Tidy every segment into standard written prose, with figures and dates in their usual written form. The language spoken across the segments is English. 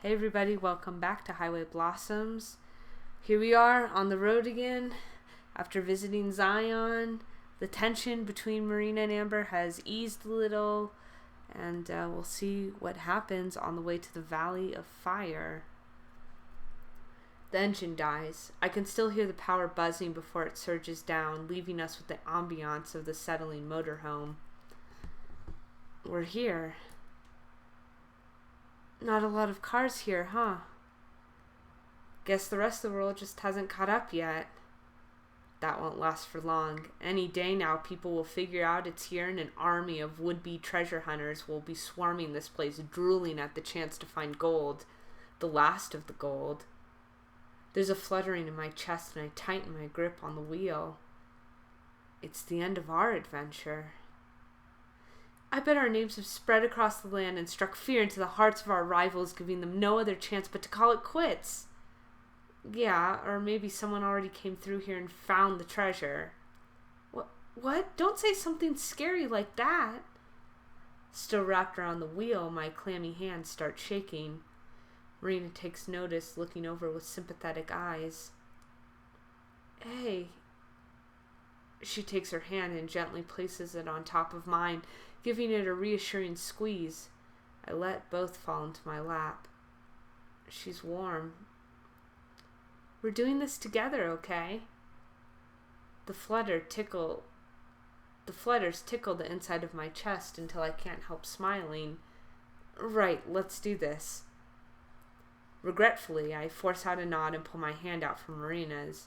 Hey everybody, welcome back to Highway Blossoms. Here we are on the road again after visiting Zion. The tension between Marina and Amber has eased a little, and we'll see what happens on the way to the Valley of Fire. The engine dies. I can still hear the power buzzing before it surges down, leaving us with the ambiance of the settling motorhome. We're here. Not a lot of cars here, huh? Guess the rest of the world just hasn't caught up yet. That won't last for long. Any day now, people will figure out it's here, and an army of would-be treasure hunters will be swarming this place, drooling at the chance to find gold. The last of the gold. There's a fluttering in my chest, and I tighten my grip on the wheel. It's the end of our adventure. I bet our names have spread across the land and struck fear into the hearts of our rivals, giving them no other chance but to call it quits. Yeah, or maybe someone already came through here and found the treasure. What? Don't say something scary like that. Still wrapped around the wheel, my clammy hands start shaking. Marina takes notice, looking over with sympathetic eyes. Hey. She takes her hand and gently places it on top of mine, giving it a reassuring squeeze. I let both fall into my lap. She's warm. We're doing this together, okay? The flutters tickle the inside of my chest until I can't help smiling. Right, let's do this. Regretfully, I force out a nod and pull my hand out from Marina's.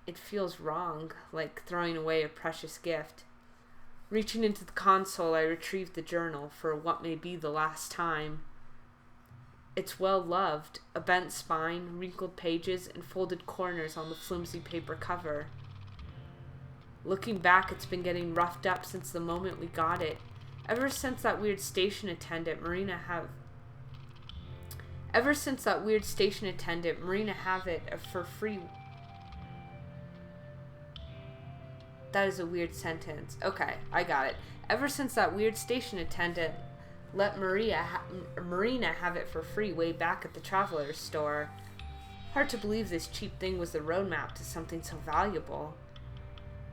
It feels wrong, like throwing away a precious gift. Reaching into the console, I retrieve the journal for what may be the last time. It's well loved, a bent spine, wrinkled pages, and folded corners on the flimsy paper cover. Looking back, it's been getting roughed up since the moment we got it. Ever since that weird station attendant, Marina have it for free. That is a weird sentence. Okay, I got it. Ever since that weird station attendant let Marina have it for free way back at the Traveler's store. Hard to believe this cheap thing was the roadmap to something so valuable.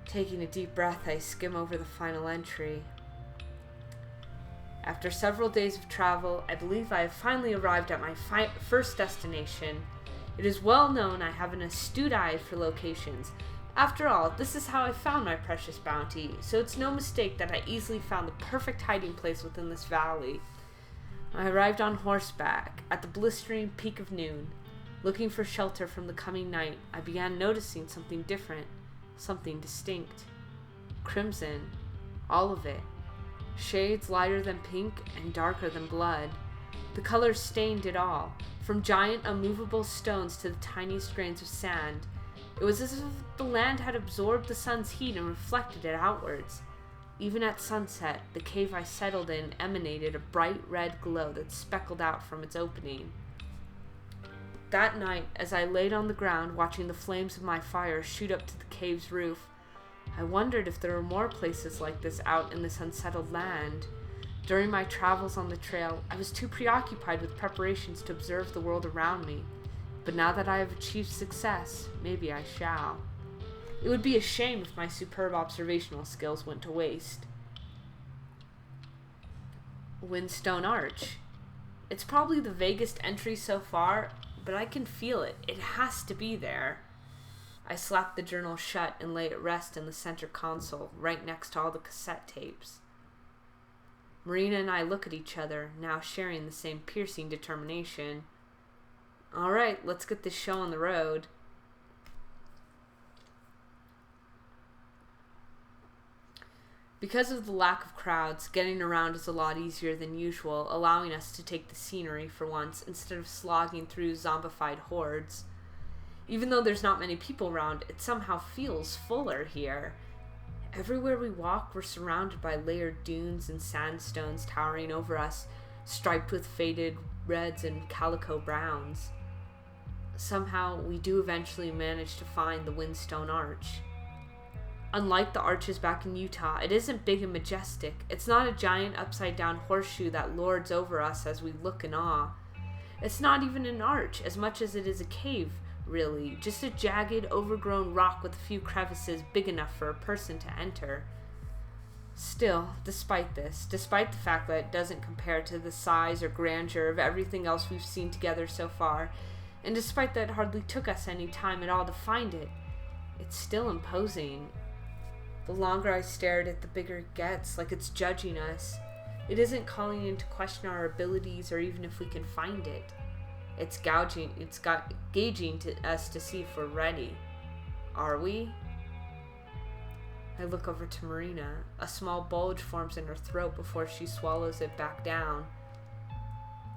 Taking a deep breath, I skim over the final entry. After several days of travel, I believe I have finally arrived at my first destination. It is well known I have an astute eye for locations. After all, this is how I found my precious bounty, so it's no mistake that I easily found the perfect hiding place within this valley. I arrived on horseback at the blistering peak of noon. Looking for shelter from the coming night, I began noticing something different, something distinct. Crimson, all of it. Shades lighter than pink and darker than blood. The colors stained it all, from giant unmovable stones to the tiniest grains of sand. It was as if the land had absorbed the sun's heat and reflected it outwards. Even at sunset, the cave I settled in emanated a bright red glow that speckled out from its opening. That night, as I laid on the ground watching the flames of my fire shoot up to the cave's roof, I wondered if there were more places like this out in this unsettled land. During my travels on the trail, I was too preoccupied with preparations to observe the world around me. But now that I have achieved success, maybe I shall. It would be a shame if my superb observational skills went to waste. Windstone Arch. It's probably the vaguest entry so far, but I can feel it. It has to be there. I slap the journal shut and lay it rest in the center console, right next to all the cassette tapes. Marina and I look at each other, now sharing the same piercing determination. All right, let's get this show on the road. Because of the lack of crowds, getting around is a lot easier than usual, allowing us to take the scenery for once instead of slogging through zombified hordes. Even though there's not many people around, it somehow feels fuller here. Everywhere we walk, we're surrounded by layered dunes and sandstones towering over us, striped with faded reds and calico browns. Somehow, we do eventually manage to find the Windstone Arch. Unlike the arches back in Utah, it isn't big and majestic. It's not a giant upside-down horseshoe that lords over us as we look in awe. It's not even an arch as much as it is a cave, really. Just a jagged, overgrown rock with a few crevices big enough for a person to enter. Still, despite this, despite the fact that it doesn't compare to the size or grandeur of everything else we've seen together so far, and despite that it hardly took us any time at all to find it, it's still imposing. The longer I stare at it, the bigger it gets, like it's judging us. It isn't calling into question our abilities or even if we can find it. It's gauging to us to see if we're ready. Are we? I look over to Marina. A small bulge forms in her throat before she swallows it back down.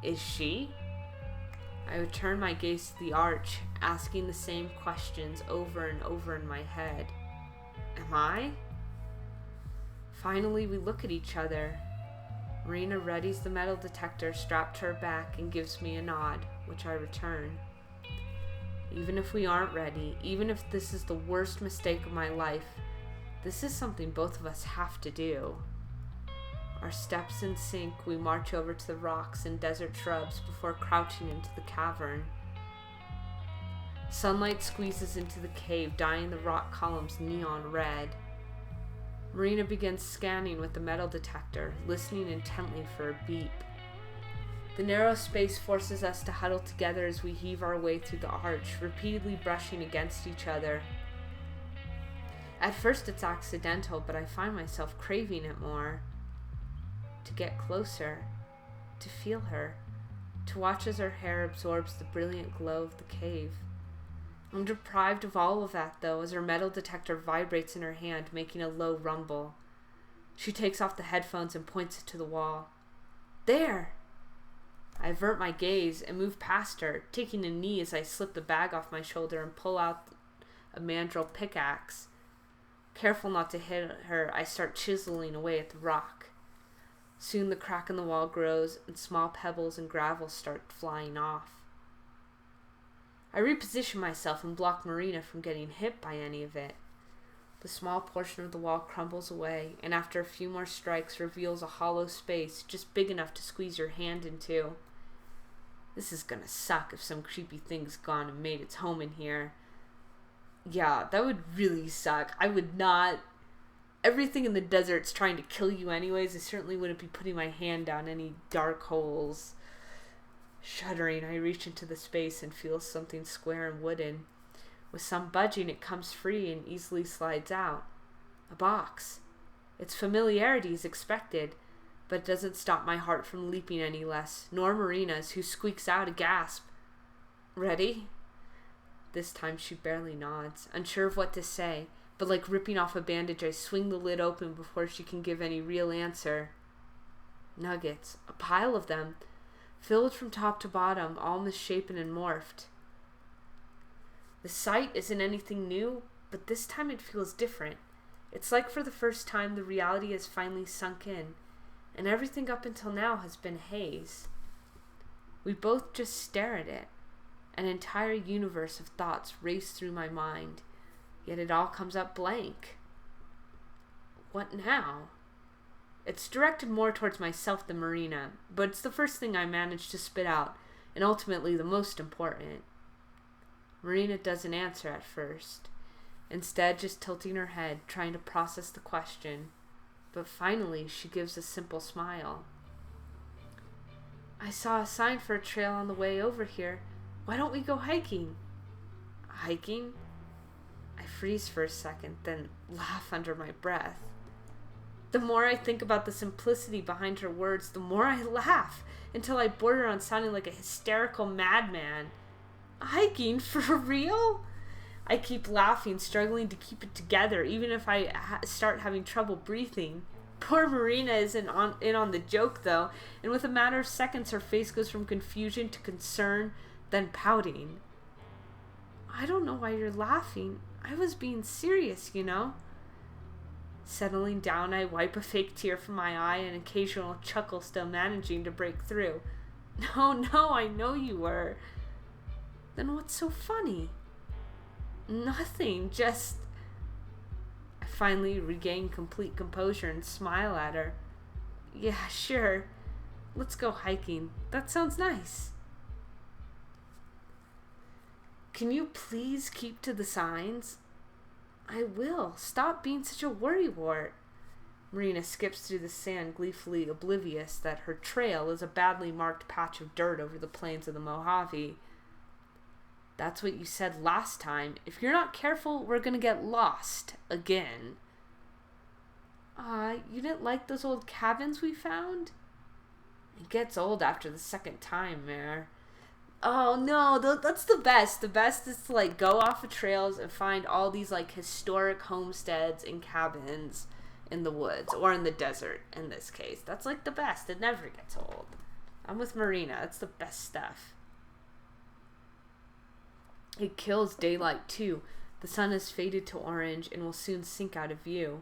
Is she? I return my gaze to the arch, asking the same questions over and over in my head. Am I? Finally, we look at each other. Marina readies the metal detector strapped to her back and gives me a nod, which I return. Even if we aren't ready, even if this is the worst mistake of my life, this is something both of us have to do. Our steps in sync, we march over to the rocks and desert shrubs before crouching into the cavern. Sunlight squeezes into the cave, dyeing the rock columns neon red. Marina begins scanning with the metal detector, listening intently for a beep. The narrow space forces us to huddle together as we heave our way through the arch, repeatedly brushing against each other. At first it's accidental, but I find myself craving it more. To get closer, to feel her, to watch as her hair absorbs the brilliant glow of the cave. I'm deprived of all of that, though, as her metal detector vibrates in her hand, making a low rumble. She takes off the headphones and points it to the wall. There! I avert my gaze and move past her, taking a knee as I slip the bag off my shoulder and pull out a mandrel pickaxe. Careful not to hit her, I start chiseling away at the rock. Soon the crack in the wall grows and small pebbles and gravel start flying off. I reposition myself and block Marina from getting hit by any of it. The small portion of the wall crumbles away, and after a few more strikes reveals a hollow space just big enough to squeeze your hand into. This is gonna suck if some creepy thing's gone and made its home in here. Yeah, that would really suck. I would not. Everything in the desert's trying to kill you anyways. I certainly wouldn't be putting my hand down any dark holes. Shuddering, I reach into the space and feel something square and wooden. With some budging, it comes free and easily slides out. A box. Its familiarity is expected, but it doesn't stop my heart from leaping any less, nor Marina's, who squeaks out a gasp. Ready? This time she barely nods, unsure of what to say, but like ripping off a bandage, I swing the lid open before she can give any real answer. Nuggets, a pile of them, filled from top to bottom, all misshapen and morphed. The sight isn't anything new, but this time it feels different. It's like for the first time the reality has finally sunk in, and everything up until now has been haze. We both just stare at it. An entire universe of thoughts race through my mind, yet it all comes up blank. What now? It's directed more towards myself than Marina, but it's the first thing I manage to spit out, and ultimately the most important. Marina doesn't answer at first, instead just tilting her head, trying to process the question, but finally she gives a simple smile. I saw a sign for a trail on the way over here. Why don't we go hiking? Hiking? I freeze for a second, then laugh under my breath. The more I think about the simplicity behind her words, the more I laugh, until I border on sounding like a hysterical madman. Hiking? For real? I keep laughing, struggling to keep it together, even if I start having trouble breathing. Poor Marina isn't in on the joke, though, and with a matter of seconds her face goes from confusion to concern, then pouting. I don't know why you're laughing. I was being serious, you know. Settling down, I wipe a fake tear from my eye, an occasional chuckle still managing to break through. No, I know you were. Then what's so funny? Nothing, just... I finally regain complete composure and smile at her. Yeah, sure. Let's go hiking. That sounds nice. Can you please keep to the signs? I will. Stop being such a worrywart. Marina skips through the sand, gleefully oblivious that her trail is a badly marked patch of dirt over the plains of the Mojave. That's what you said last time. If you're not careful, we're gonna get lost. Again. You didn't like those old cabins we found? It gets old after the second time, Mare. Oh no, that's the best. The best is to like go off of trails and find all these like historic homesteads and cabins in the woods or in the desert in this case. That's like the best. It never gets old. I'm with Marina. That's the best stuff. It kills daylight too. The sun has faded to orange and will soon sink out of view.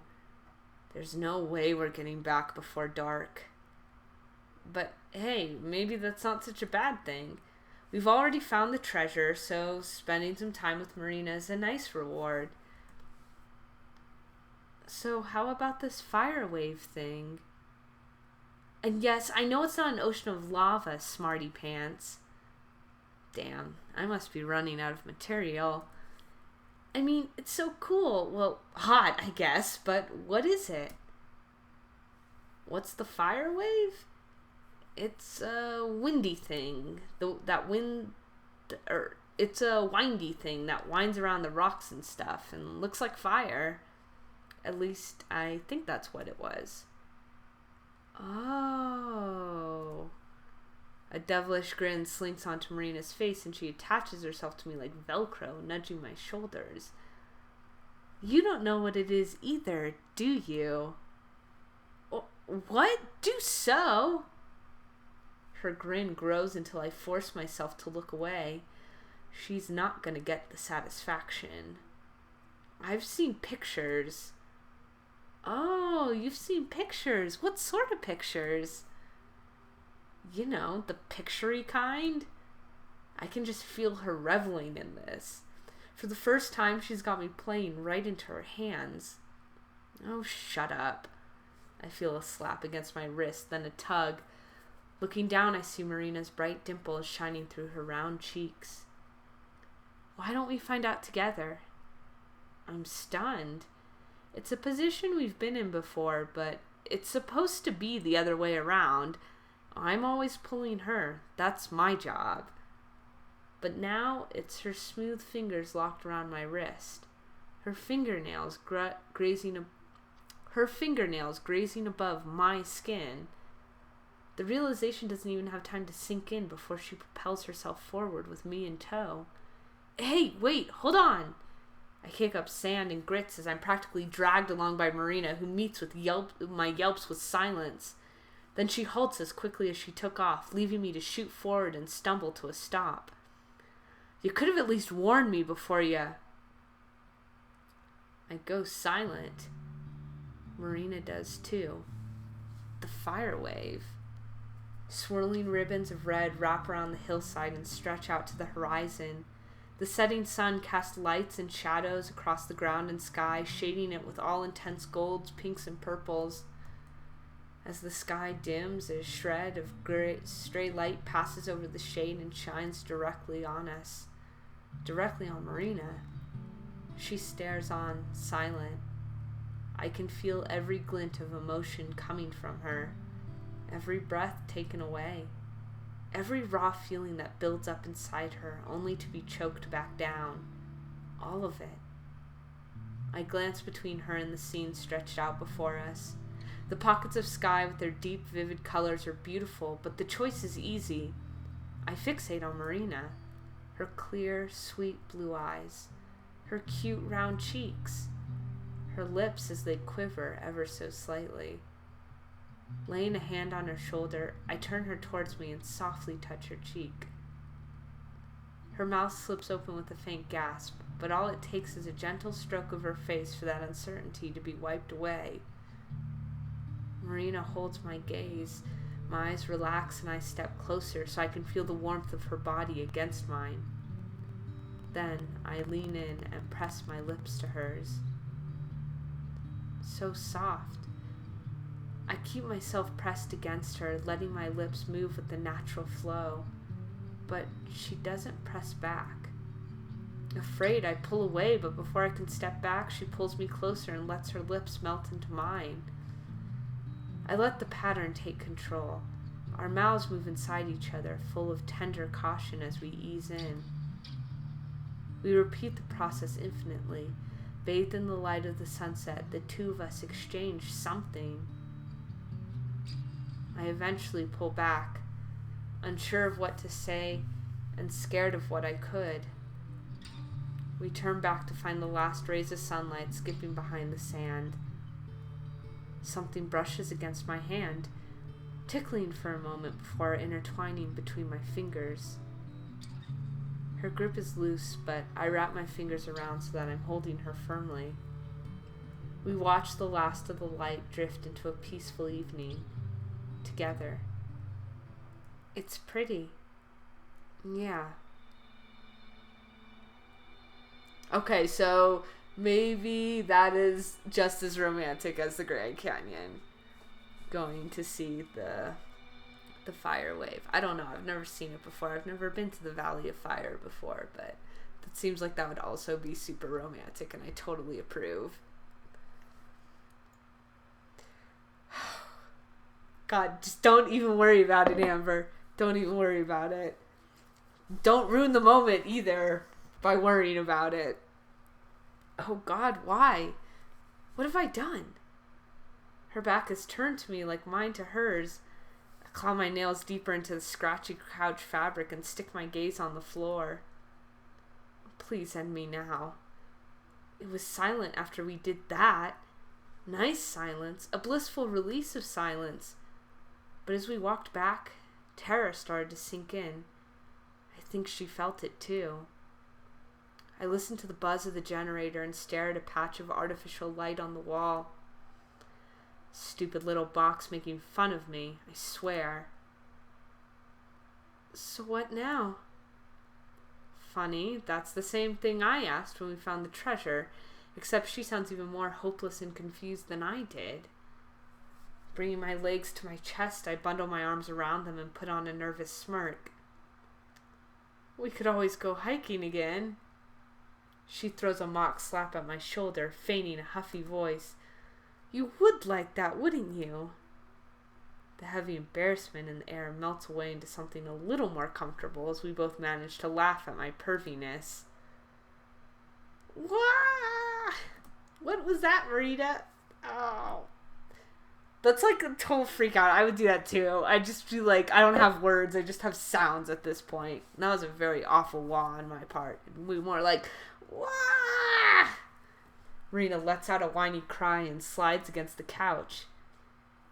There's no way we're getting back before dark. But hey, maybe that's not such a bad thing. We've already found the treasure, so spending some time with Marina is a nice reward. So how about this fire wave thing? And yes, I know it's not an ocean of lava, smarty pants. Damn, I must be running out of material. I mean, it's so cool. Well, hot, I guess, but what is it? What's the fire wave? It's a windy thing. It's a windy thing that winds around the rocks and stuff and looks like fire. At least I think that's what it was. Oh. A devilish grin slinks onto Marina's face and she attaches herself to me like Velcro, nudging my shoulders. You don't know what it is either, do you? What? Do so? Her grin grows until I force myself to look away. She's not gonna get the satisfaction. I've seen pictures. Oh, you've seen pictures. What sort of pictures? You know, the picture-y kind. I can just feel her reveling in this. For the first time, she's got me playing right into her hands. Oh, shut up. I feel a slap against my wrist, then a tug. Looking down, I see Marina's bright dimples shining through her round cheeks. Why don't we find out together? I'm stunned. It's a position we've been in before, but it's supposed to be the other way around. I'm always pulling her. That's my job. But now it's her smooth fingers locked around my wrist. Her fingernails grazing above my skin. The realization doesn't even have time to sink in before she propels herself forward with me in tow. Hey, wait, hold on! I kick up sand and grits as I'm practically dragged along by Marina, who meets with my yelps with silence. Then she halts as quickly as she took off, leaving me to shoot forward and stumble to a stop. You could have at least warned me before you... I go silent. Marina does too. The fire wave. Swirling ribbons of red wrap around the hillside and stretch out to the horizon. The setting sun casts lights and shadows across the ground and sky, shading it with all intense golds, pinks, and purples. As the sky dims, a shred of stray light passes over the shade and shines directly on us. Directly on Marina. She stares on, silent. I can feel every glint of emotion coming from her. Every breath taken away. Every raw feeling that builds up inside her, only to be choked back down. All of it. I glance between her and the scene stretched out before us. The pockets of sky with their deep, vivid colors are beautiful, but the choice is easy. I fixate on Marina. Her clear, sweet blue eyes. Her cute, round cheeks. Her lips as they quiver ever so slightly. Laying a hand on her shoulder, I turn her towards me and softly touch her cheek. Her mouth slips open with a faint gasp, but all it takes is a gentle stroke of her face for that uncertainty to be wiped away. Marina holds my gaze. My eyes relax and I step closer so I can feel the warmth of her body against mine. Then I lean in and press my lips to hers. So soft. I keep myself pressed against her, letting my lips move with the natural flow. But she doesn't press back. Afraid, I pull away, but before I can step back, she pulls me closer and lets her lips melt into mine. I let the pattern take control. Our mouths move inside each other, full of tender caution as we ease in. We repeat the process infinitely. Bathed in the light of the sunset, the two of us exchange something. I eventually pull back, unsure of what to say and scared of what I could. We turn back to find the last rays of sunlight skipping behind the sand. Something brushes against my hand, tickling for a moment before intertwining between my fingers. Her grip is loose, but I wrap my fingers around so that I'm holding her firmly. We watch the last of the light drift into a peaceful evening together. It's pretty. Yeah. Okay, so maybe that is just as romantic as the Grand Canyon. Going to see the fire wave. I don't know. I've never seen it before. I've never been to the Valley of Fire before, but that seems like that would also be super romantic, and I totally approve. God, just don't even worry about it, Amber. Don't even worry about it. Don't ruin the moment either by worrying about it. Oh God, why? What have I done? Her back is turned to me like mine to hers. I claw my nails deeper into the scratchy couch fabric and stick my gaze on the floor. Please end me now. It was silent after we did that. Nice silence, a blissful release of silence. But as we walked back, terror started to sink in. I think she felt it too. I listened to the buzz of the generator and stared at a patch of artificial light on the wall. Stupid little box making fun of me, I swear. So what now? Funny, that's the same thing I asked when we found the treasure, except she sounds even more hopeless and confused than I did. Bringing my legs to my chest, I bundle my arms around them and put on a nervous smirk. We could always go hiking again. She throws a mock slap at my shoulder, feigning a huffy voice. You would like that, wouldn't you? The heavy embarrassment in the air melts away into something a little more comfortable as we both manage to laugh at my perviness. Wah! What was that, Marina? Oh. That's like a total freak out. I would do that too. I just feel like I don't have words. I just have sounds at this point. And that was a very awful wah on my part. We more like, wah! Marina lets out a whiny cry and slides against the couch.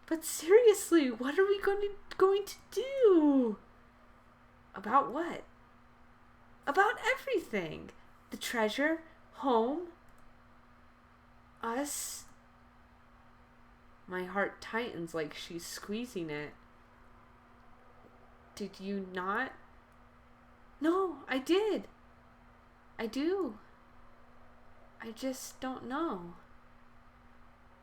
But seriously, what are we going to do? About what? About everything. The treasure, home, us. My heart tightens like she's squeezing it. Did you not? No, I did. I do. I just don't know.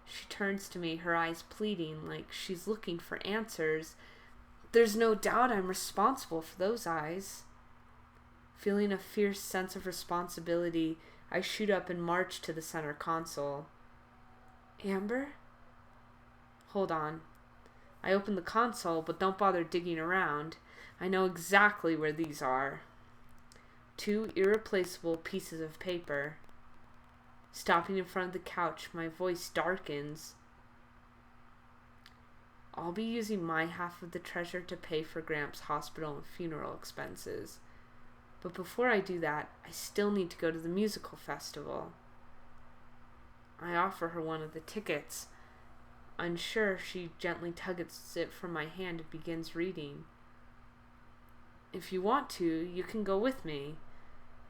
She turns to me, her eyes pleading, like she's looking for answers. There's no doubt I'm responsible for those eyes. Feeling a fierce sense of responsibility, I shoot up and march to the center console. Amber? Hold on. I open the console, but don't bother digging around. I know exactly where these are. 2 irreplaceable pieces of paper. Stopping in front of the couch, my voice darkens. I'll be using my half of the treasure to pay for Gramps' hospital and funeral expenses. But before I do that, I still need to go to the musical festival. I offer her one of the tickets. Unsure, she gently tugs it from my hand and begins reading. If you want to, you can go with me.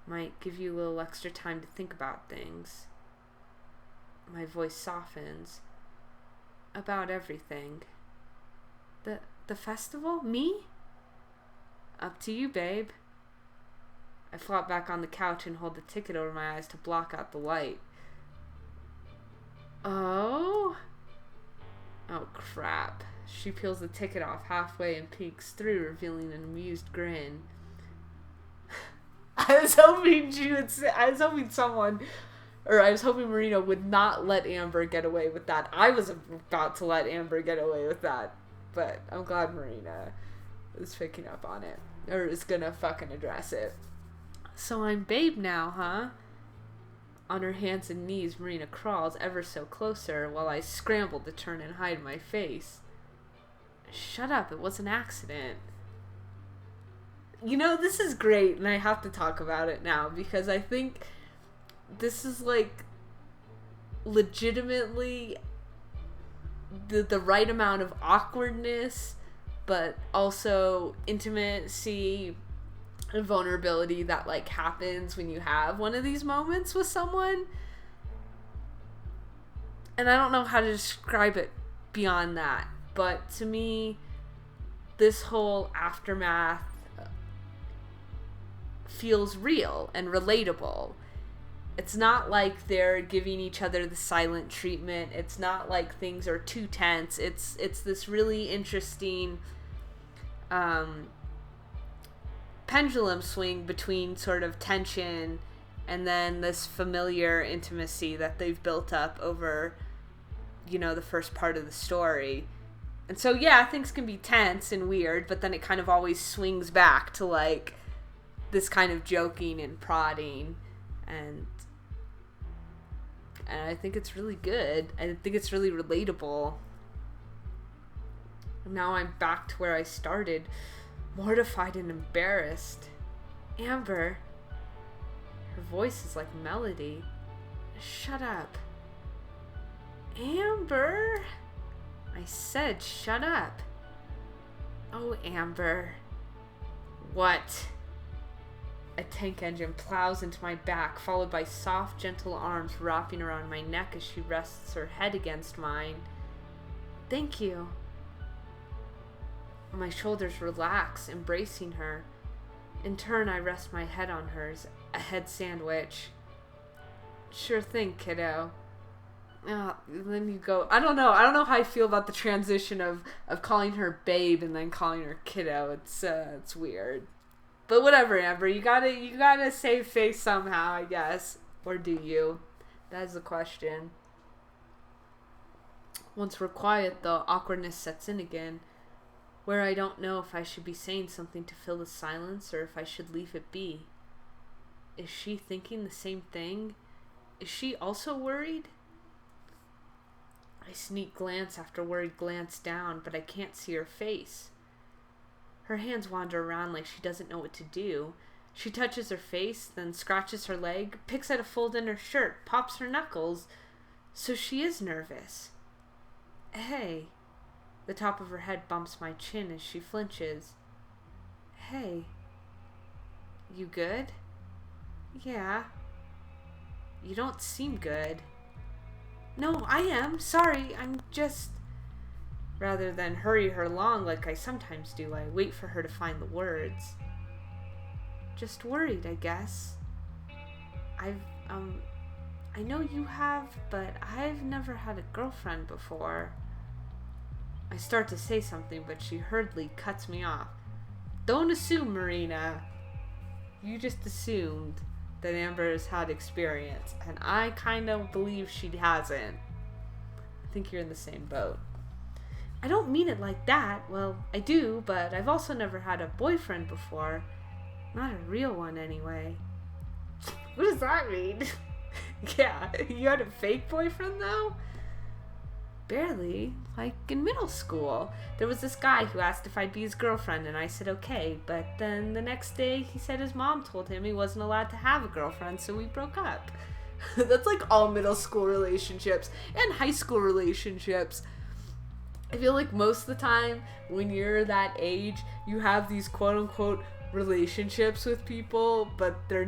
Might give you a little extra time to think about things. My voice softens. About everything. The festival? Me? Up to you, babe. I flop back on the couch and hold the ticket over my eyes to block out the light. Oh? Oh, crap. She peels the ticket off halfway and peeks through, revealing an amused grin. I was hoping she would say, I was hoping someone, or I was hoping Marina would not let Amber get away with that. I was about to let Amber get away with that, but I'm glad Marina is picking up on it, or is gonna fucking address it. So I'm babe now, huh? On her hands and knees, Marina crawls ever so closer while I scramble to turn and hide my face. Shut up, it was an accident. You know, this is great, and I have to talk about it now, because I think this is, like, legitimately the right amount of awkwardness, but also intimacy and vulnerability that, like, happens when you have one of these moments with someone. And I don't know how to describe it beyond that, but to me, this whole aftermath feels real and relatable. It's not like they're giving each other the silent treatment. It's not like things are too tense. It's this really interesting pendulum swing between sort of tension and then this familiar intimacy that they've built up over, you know, the first part of the story. And so, yeah, things can be tense and weird, but then it kind of always swings back to, like, this kind of joking and prodding, and I think it's really good. I think it's really relatable. Now I'm back to where I started, mortified and embarrassed. Amber. Her voice is like melody. Shut up. Amber. I said shut up. Oh, Amber. What? A tank engine plows into my back, followed by soft, gentle arms wrapping around my neck as she rests her head against mine. Thank you. My shoulders relax, embracing her. In turn, I rest my head on hers, a head sandwich. Sure thing, kiddo. Then you go. I don't know how I feel about the transition of calling her babe and then calling her kiddo. It's weird. But whatever, Amber. You gotta save face somehow, I guess. Or do you? That is the question. Once we're quiet, the awkwardness sets in again, where I don't know if I should be saying something to fill the silence or if I should leave it be. Is she thinking the same thing? Is she also worried? I sneak glance after worried glance down, but I can't see her face. Her hands wander around like she doesn't know what to do. She touches her face, then scratches her leg, picks at a fold in her shirt, pops her knuckles. So she is nervous. Hey. The top of her head bumps my chin as she flinches. Hey. You good? Yeah. You don't seem good. No, I am. Sorry, I'm just... Rather than hurry her along like I sometimes do, I wait for her to find the words. Just worried, I guess. I know you have, but I've never had a girlfriend before. I start to say something, but she hurriedly cuts me off. Don't assume, Marina. You just assumed that Amber has had experience, and I kind of believe she hasn't. I think you're in the same boat. I don't mean it like that. Well, I do, but I've also never had a boyfriend before. Not a real one, anyway. What does that mean? Yeah, you had a fake boyfriend, though? Barely. Like, in middle school. There was this guy who asked if I'd be his girlfriend, and I said okay, but then the next day he said his mom told him he wasn't allowed to have a girlfriend, so we broke up. That's like all middle school relationships, and high school relationships. I feel like most of the time, when you're that age, you have these quote-unquote relationships with people, but they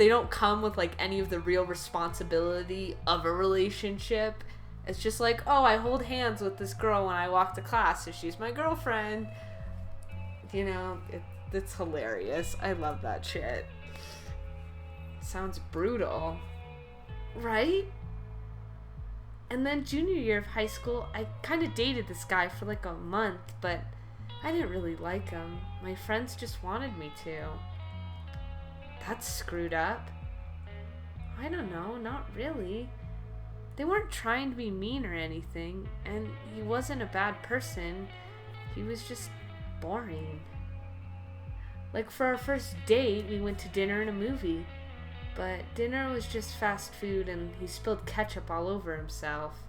don't come with, like, any of the real responsibility of a relationship. It's just like, oh, I hold hands with this girl when I walk to class, so she's my girlfriend. You know, it's hilarious. I love that shit. Sounds brutal. Right? And then junior year of high school, I kind of dated this guy for like a month, but I didn't really like him. My friends just wanted me to. That's screwed up. I don't know, not really. They weren't trying to be mean or anything, and he wasn't a bad person. He was just boring. Like, for our first date, we went to dinner and a movie. But dinner was just fast food, and he spilled ketchup all over himself.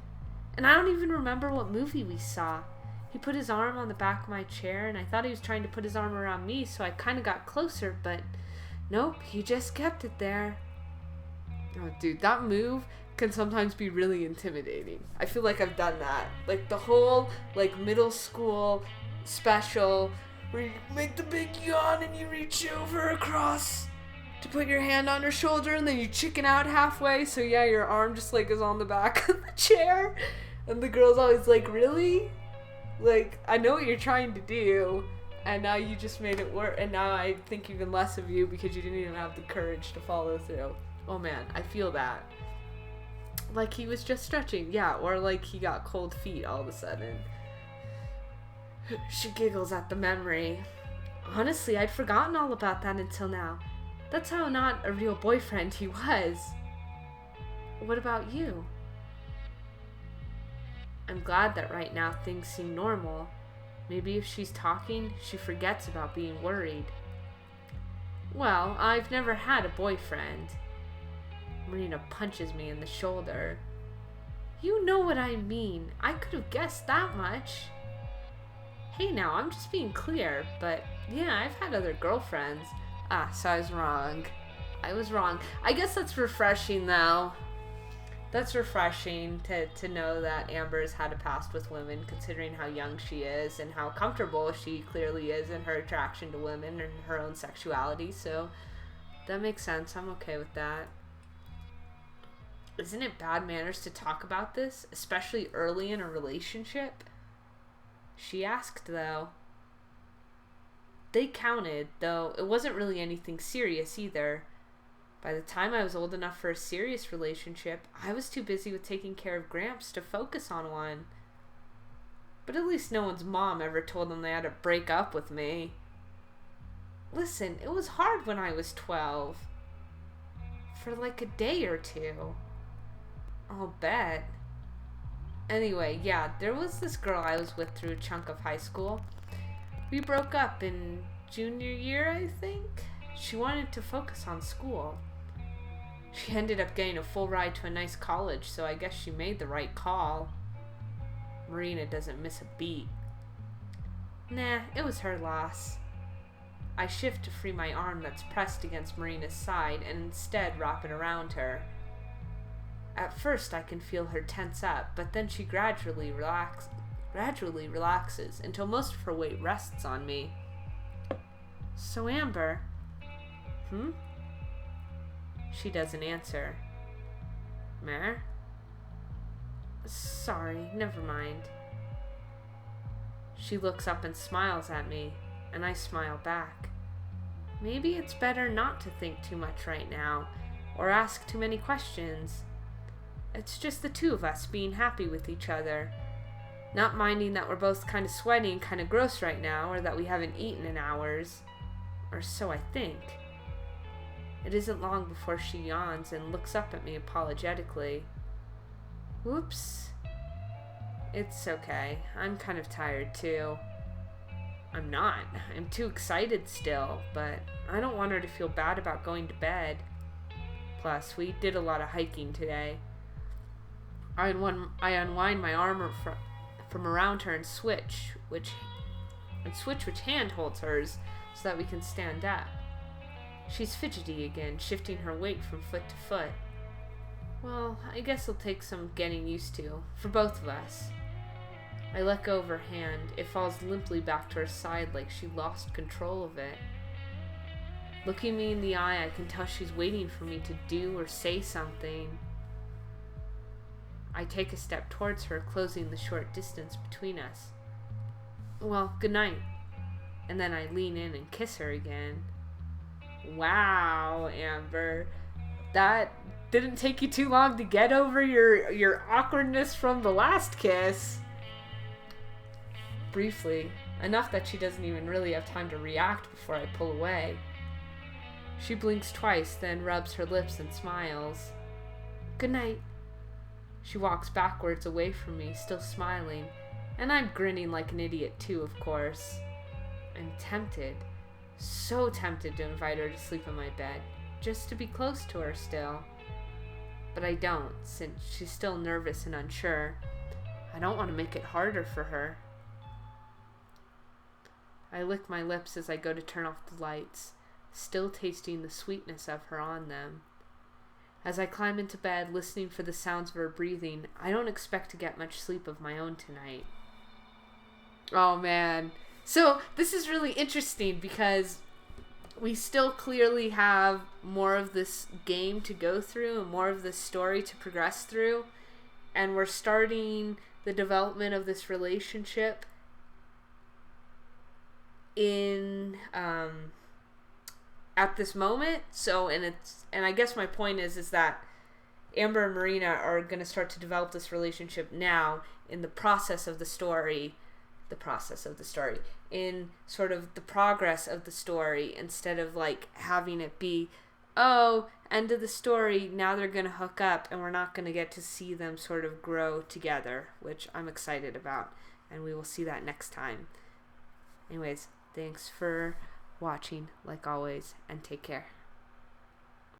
And I don't even remember what movie we saw. He put his arm on the back of my chair, and I thought he was trying to put his arm around me, so I kind of got closer, but nope, he just kept it there. Oh, dude, that move can sometimes be really intimidating. I feel like I've done that. Like, the whole, like, middle school special where you make the big yawn and you reach over across to put your hand on her shoulder, and then you chicken out halfway, so yeah, your arm just, like, is on the back of the chair. And the girl's always like, really? Like, I know what you're trying to do, and now you just made it work, and now I think even less of you because you didn't even have the courage to follow through. Oh man, I feel that. Like he was just stretching, yeah, or like he got cold feet all of a sudden. She giggles at the memory. Honestly, I'd forgotten all about that until now. That's how not a real boyfriend he was. What about you? I'm glad that right now things seem normal. Maybe if she's talking, she forgets about being worried. Well, I've never had a boyfriend. Marina punches me in the shoulder. You know what I mean. I could have guessed that much. Hey now, I'm just being clear, but yeah, I've had other girlfriends. So I was wrong. I was wrong. I guess that's refreshing though. That's refreshing to know that Amber's had a past with women, considering how young she is and how comfortable she clearly is in her attraction to women and her own sexuality, so that makes sense. I'm okay with that. Isn't it bad manners to talk about this, especially early in a relationship? She asked, though. They counted, though it wasn't really anything serious either. By the time I was old enough for a serious relationship, I was too busy with taking care of Gramps to focus on one. But at least no one's mom ever told them they had to break up with me. Listen, it was hard when I was 12. For like a day or two. I'll bet. Anyway, yeah, there was this girl I was with through a chunk of high school. We broke up in junior year, I think. She wanted to focus on school. She ended up getting a full ride to a nice college, so I guess she made the right call. Marina doesn't miss a beat. Nah, it was her loss. I shift to free my arm that's pressed against Marina's side and instead wrap it around her. At first I can feel her tense up, but then she gradually relaxes until most of her weight rests on me. So Amber... She doesn't answer. Mare? Sorry, never mind. She looks up and smiles at me, and I smile back. Maybe it's better not to think too much right now, or ask too many questions. It's just the two of us being happy with each other. Not minding that we're both kind of sweaty and kind of gross right now, or that we haven't eaten in hours. Or so I think. It isn't long before she yawns and looks up at me apologetically. Whoops. It's okay. I'm kind of tired too. I'm not. I'm too excited still, but I don't want her to feel bad about going to bed. Plus, we did a lot of hiking today. I unwind my arm from around her and switch which hand holds hers so that we can stand up. She's fidgety again, shifting her weight from foot to foot. Well, I guess it'll take some getting used to, for both of us. I let go of her hand. It falls limply back to her side like she lost control of it. Looking me in the eye, I can tell she's waiting for me to do or say something. I take a step towards her, closing the short distance between us. Well, good night. And then I lean in and kiss her again. Wow, Amber. That didn't take you too long to get over your awkwardness from the last kiss. Briefly, enough that she doesn't even really have time to react before I pull away. She blinks twice, then rubs her lips and smiles. Good night. She walks backwards away from me, still smiling, and I'm grinning like an idiot too, of course. I'm tempted, so tempted to invite her to sleep in my bed, just to be close to her still. But I don't, since she's still nervous and unsure. I don't want to make it harder for her. I lick my lips as I go to turn off the lights, still tasting the sweetness of her on them. As I climb into bed, listening for the sounds of her breathing, I don't expect to get much sleep of my own tonight. Oh man. So this is really interesting because we still clearly have more of this game to go through and more of this story to progress through. And we're starting the development of this relationship in at this moment. So and I guess my point is that Amber and Marina are going to start to develop this relationship now in the process of the story, in sort of the progress of the story, instead of like having it be, oh, end of the story, now they're going to hook up and we're not going to get to see them sort of grow together, which I'm excited about, and we will see that next time. Anyways, thanks for watching, like always, and take care.